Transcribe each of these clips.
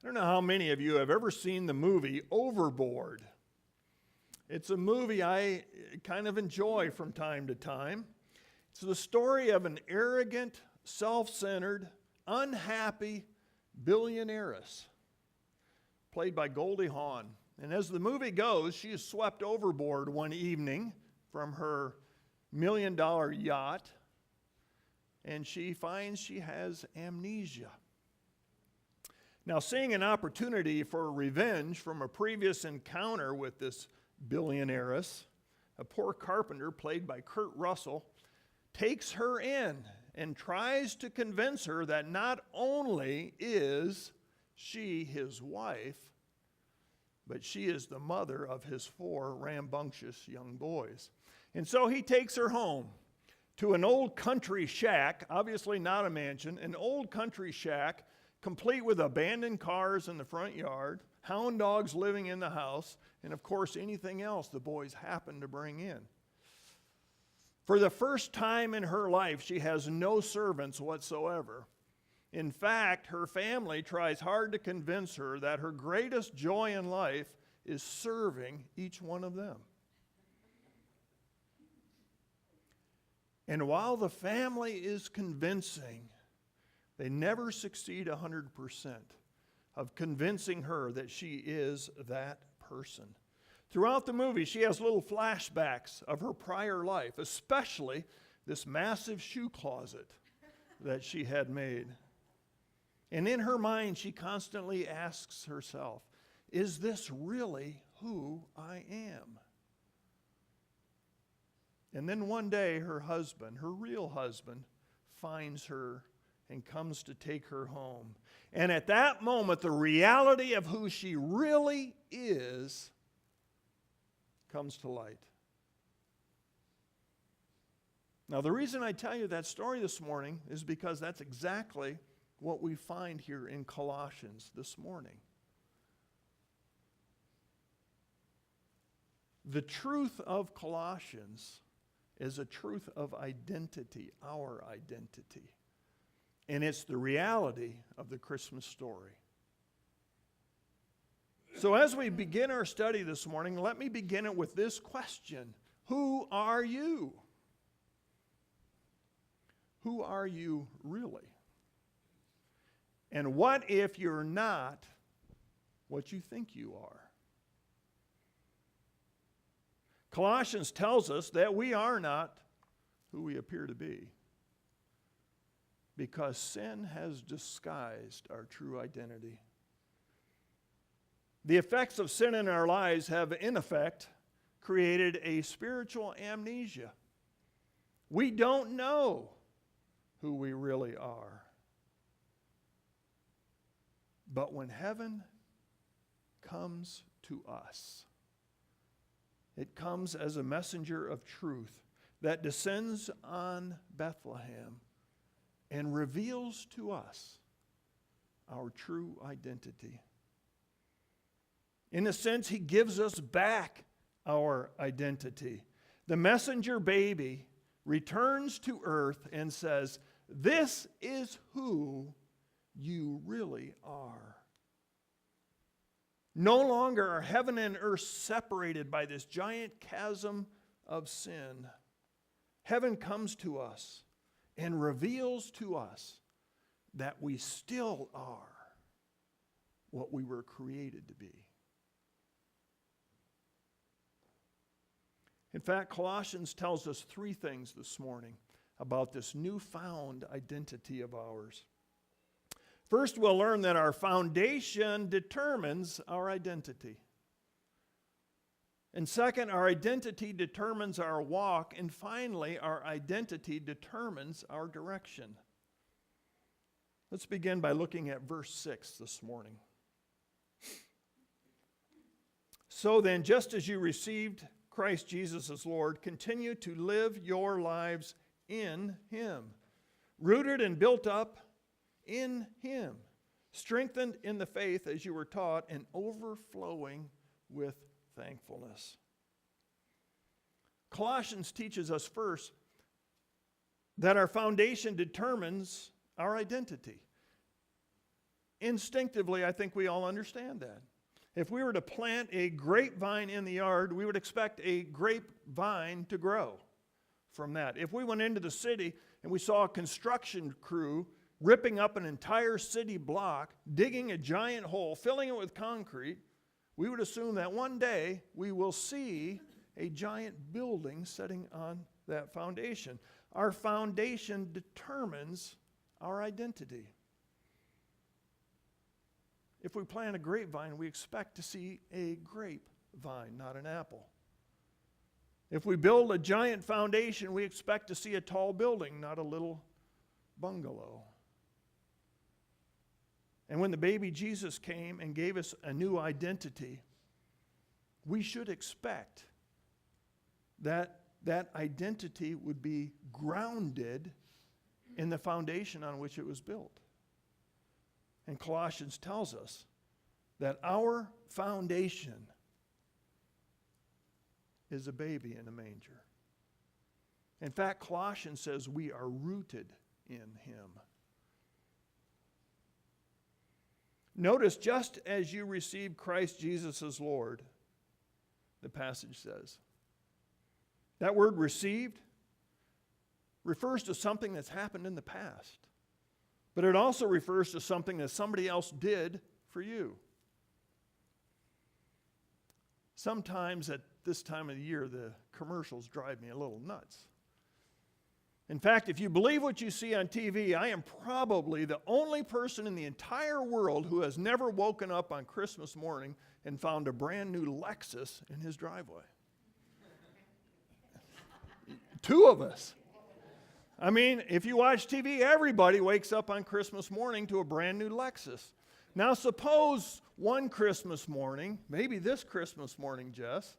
I don't know how many of you have ever seen the movie Overboard. It's a movie I kind of enjoy from time to time. It's the story of an arrogant, self-centered, unhappy billionairess, played by Goldie Hawn. And as the movie goes, she is swept overboard one evening from her million-dollar yacht, and she finds she has amnesia. Now, seeing an opportunity for revenge from a previous encounter with this billionairess, a poor carpenter played by Kurt Russell takes her in and tries to convince her that not only is she his wife, but she is the mother of his 4 rambunctious young boys. And so he takes her home to an old country shack, obviously not a mansion, an old country shack complete with abandoned cars in the front yard, hound dogs living in the house, and of course anything else the boys happen to bring in. For the first time in her life, she has no servants whatsoever. In fact, her family tries hard to convince her that her greatest joy in life is serving each one of them. And while the family is convincing, they never succeed 100% of convincing her that she is that person. Throughout the movie, she has little flashbacks of her prior life, especially this massive shoe closet that she had made. And in her mind, she constantly asks herself, is this really who I am? And then one day, her husband, her real husband, finds her and comes to take her home. And at that moment, the reality of who she really is comes to light. Now, the reason I tell you that story this morning is because that's exactly what we find here in Colossians this morning. The truth of Colossians is a truth of identity, our identity. And it's the reality of the Christmas story. So as we begin our study this morning, let me begin it with this question. Who are you? Who are you really? And what if you're not what you think you are? Colossians tells us that we are not who we appear to be, because sin has disguised our true identity. The effects of sin in our lives have, in effect, created a spiritual amnesia. We don't know who we really are. But when heaven comes to us, it comes as a messenger of truth that descends on Bethlehem and reveals to us our true identity. In a sense, he gives us back our identity. The messenger baby returns to earth and says, "This is who you really are." No longer are heaven and earth separated by this giant chasm of sin. Heaven comes to us and reveals to us that we still are what we were created to be. In fact, Colossians tells us 3 things this morning about this newfound identity of ours. First, we'll learn that our foundation determines our identity. And second, our identity determines our walk. And finally, our identity determines our direction. Let's begin by looking at verse 6 this morning. So then, just as you received Christ Jesus as Lord, continue to live your lives in Him, rooted and built up in Him, strengthened in the faith as you were taught, and overflowing with thankfulness. Colossians teaches us first that our foundation determines our identity. instinctively, I think we all understand that. If we were to plant a grapevine in the yard, we would expect a grapevine to grow from that. If we went into the city and we saw a construction crew ripping up an entire city block, digging a giant hole, filling it with concrete, we would assume that one day we will see a giant building setting on that foundation. Our foundation determines our identity. If we plant a grapevine, we expect to see a grapevine, not an apple. If we build a giant foundation, we expect to see a tall building, not a little bungalow. And when the baby Jesus came and gave us a new identity, we should expect that that identity would be grounded in the foundation on which it was built. And Colossians tells us that our foundation is a baby in a manger. In fact, Colossians says we are rooted in him. Notice, just as you received Christ Jesus as Lord, the passage says. That word received refers to something that's happened in the past. But it also refers to something that somebody else did for you. Sometimes at this time of the year, the commercials drive me a little nuts. In fact, if you believe what you see on TV, I am probably the only person in the entire world who has never woken up on Christmas morning and found a brand new Lexus in his driveway. Two of us. I mean, if you watch TV, everybody wakes up on Christmas morning to a brand new Lexus. Now suppose one Christmas morning, maybe this Christmas morning, Jess,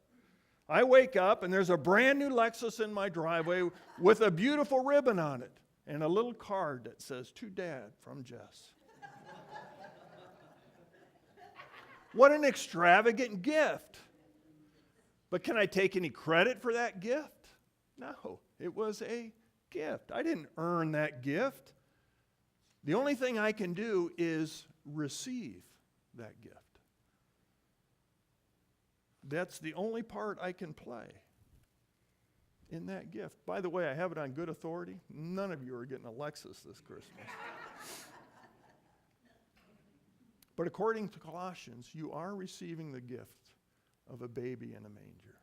I wake up and there's a brand new Lexus in my driveway with a beautiful ribbon on it and a little card that says, "To Dad from Jess." What an extravagant gift. But can I take any credit for that gift? No, it was a gift. I didn't earn that gift. The only thing I can do is receive that gift. That's the only part I can play in that gift. By the way, I have it on good authority. None of you are getting a Lexus this Christmas. But according to Colossians, you are receiving the gift of a baby in a manger.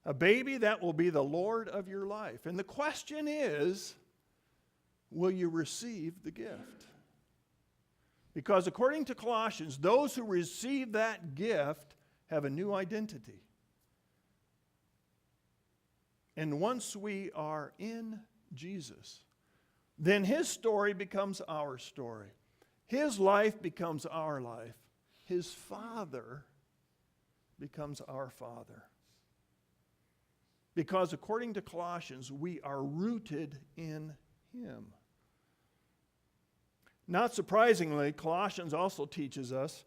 A baby that will be the Lord of your life. And the question is, will you receive the gift? Because according to Colossians, those who receive that gift have a new identity. And once we are in Jesus, then his story becomes our story. His life becomes our life. His Father becomes our Father. Because according to Colossians, we are rooted in him. Not surprisingly, Colossians also teaches us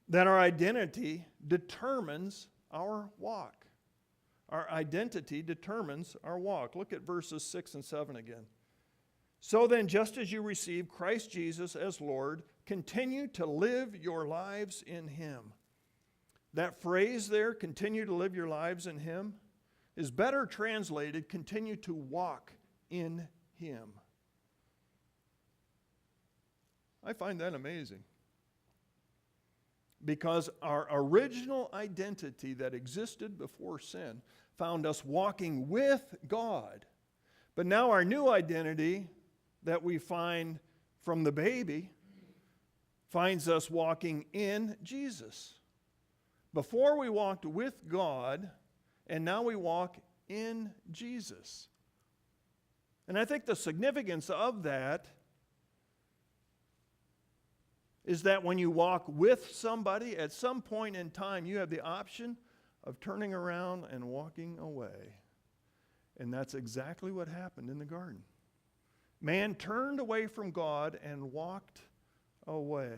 that our identity determines our walk. Our identity determines our walk. Look at verses 6 and 7 again. So then, just as you received Christ Jesus as Lord, continue to live your lives in him. That phrase there, continue to live your lives in him, is better translated, continue to walk in him. I find that amazing. Because our original identity that existed before sin found us walking with God. But now our new identity that we find from the baby finds us walking in Jesus. Before we walked with God, and now we walk in Jesus. And I think the significance of that is that when you walk with somebody, at some point in time, you have the option of turning around and walking away. And that's exactly what happened in the garden. Man turned away from God and walked away.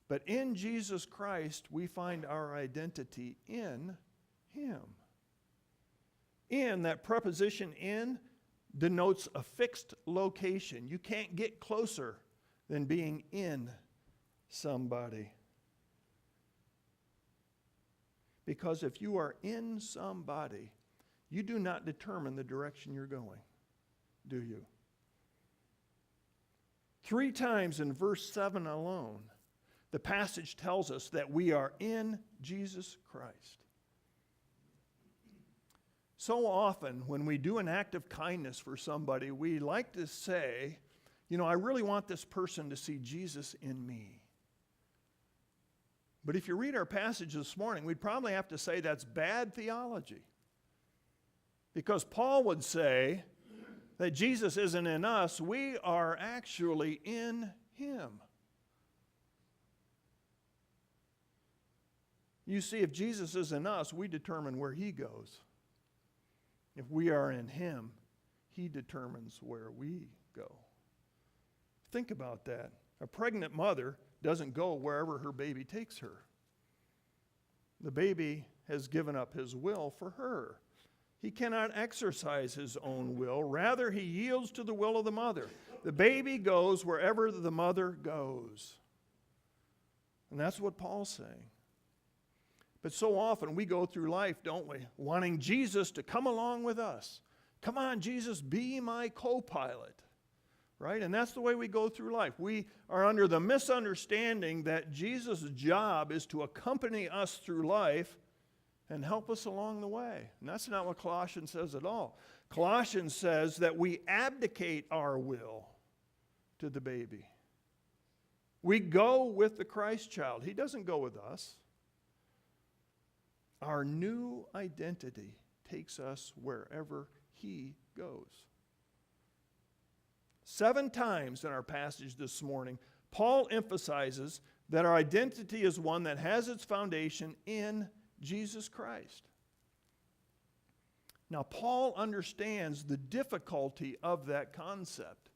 But in Jesus Christ, we find our identity in him. In, that preposition in, denotes a fixed location. You can't get closer than being in somebody. Because if you are in somebody, you do not determine the direction you're going, do you? 3 times in verse 7 alone, the passage tells us that we are in Jesus Christ. So often when we do an act of kindness for somebody, we like to say, I really want this person to see Jesus in me. But if you read our passage this morning, we'd probably have to say that's bad theology. Because Paul would say that Jesus isn't in us, we are actually in him. You see, if Jesus is in us, we determine where he goes. If we are in him, he determines where we go. Think about that. A pregnant mother doesn't go wherever her baby takes her. The baby has given up his will for her. He cannot exercise his own will. Rather, he yields to the will of the mother. The baby goes wherever the mother goes. And that's what Paul's saying. But so often we go through life, don't we, wanting Jesus to come along with us. Come on, Jesus, be my co-pilot. Right? And that's the way we go through life. We are under the misunderstanding that Jesus' job is to accompany us through life and help us along the way. And that's not what Colossians says at all. Colossians says that we abdicate our will to the baby. We go with the Christ child. He doesn't go with us. Our new identity takes us wherever he goes. 7 times in our passage this morning, Paul emphasizes that our identity is one that has its foundation in Jesus Christ. Now, Paul understands the difficulty of that concept.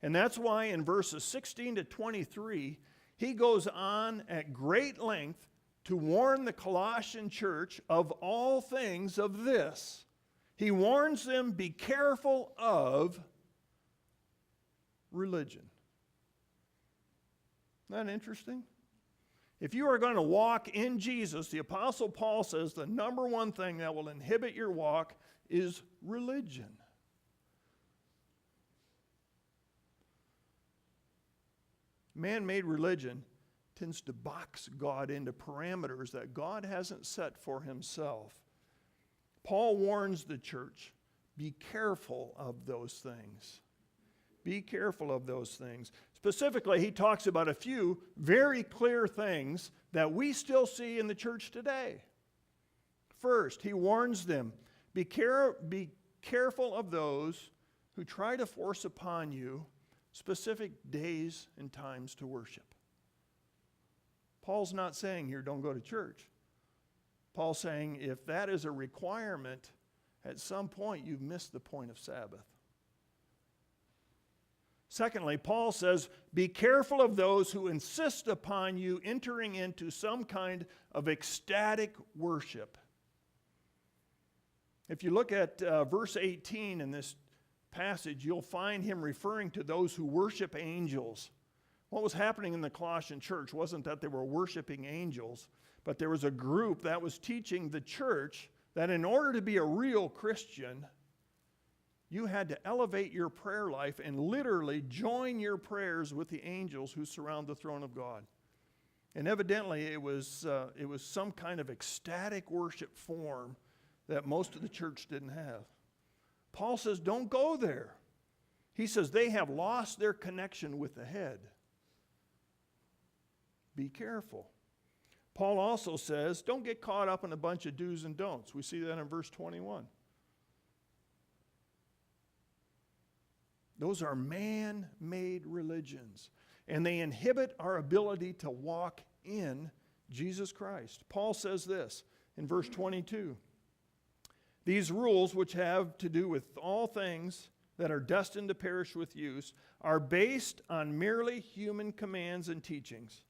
And that's why in verses 16 to 23, he goes on at great length to warn the Colossian church of all things of this. He warns them, be careful of religion. Isn't that interesting? If you are going to walk in Jesus, the Apostle Paul says the number one thing that will inhibit your walk is religion. Man-made religion tends to box God into parameters that God hasn't set for himself. Paul warns the church, be careful of those things. Be careful of those things. Specifically, he talks about a few very clear things that we still see in the church today. First, he warns them, be careful of those who try to force upon you specific days and times to worship. Paul's not saying here, don't go to church. Paul's saying if that is a requirement, at some point you've missed the point of Sabbath. Secondly, Paul says, be careful of those who insist upon you entering into some kind of ecstatic worship. If you look at verse 18 in this passage, you'll find him referring to those who worship angels. What was happening in the Colossian church wasn't that they were worshiping angels, but there was a group that was teaching the church that in order to be a real Christian, you had to elevate your prayer life and literally join your prayers with the angels who surround the throne of God. And evidently it was some kind of ecstatic worship form that most of the church didn't have. Paul says, don't go there. He says they have lost their connection with the head. Be careful. Paul also says, don't get caught up in a bunch of do's and don'ts. We see that in verse 21. Those are man-made religions, and they inhibit our ability to walk in Jesus Christ. Paul says this in verse 22. These rules, which have to do with all things that are destined to perish with use, are based on merely human commands and teachings.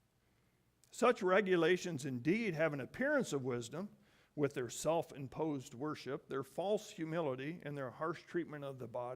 Such regulations indeed have an appearance of wisdom, with their self-imposed worship, their false humility, and their harsh treatment of the body.